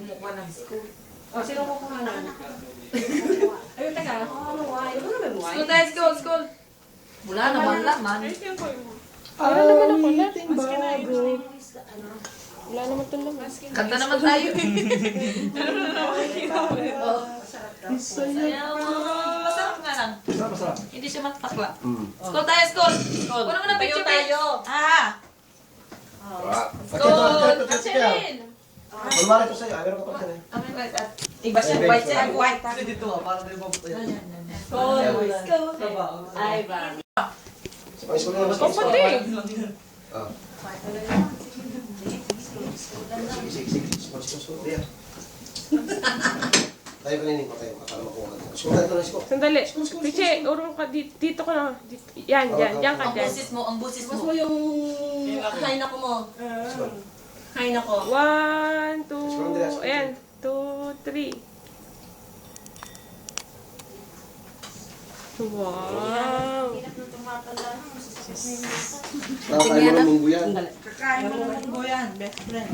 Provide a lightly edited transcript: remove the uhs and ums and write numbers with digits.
kumukuha ng school. O, sino kukuha na? Ayun, teka. Ano naman mo? School tayo, school. Wala naman laman. Wala naman ako na. Ano? Wala naman ito naman. Kanta naman tayo. Masarap nga lang. Masarap. Hindi siya matakla. School tayo, school. Wala mo na picture tayo. School. Atselin! Malmari ito sa'yo. Meron ka pala sa'yo. Iba siya, white siya, white. Dito parang may mabuto yan. School. Ay, ba? Sa school na Ikaw pati. Ah. Sige. School. Diyan. Tayo kaninin ko tayo. Akala mo kung ano. School tayo na school. Sandali. Piche, urong ka dito ka na. Yan ka Ang dyan. busis mo, ang busis Mas mo. mo yung hay na ko mo. Hay na ko. 1, 2, ayan. 2, 3. Wow. Nakakain mo ng munggo yan. Kakain mo ng munggo yan, best friend.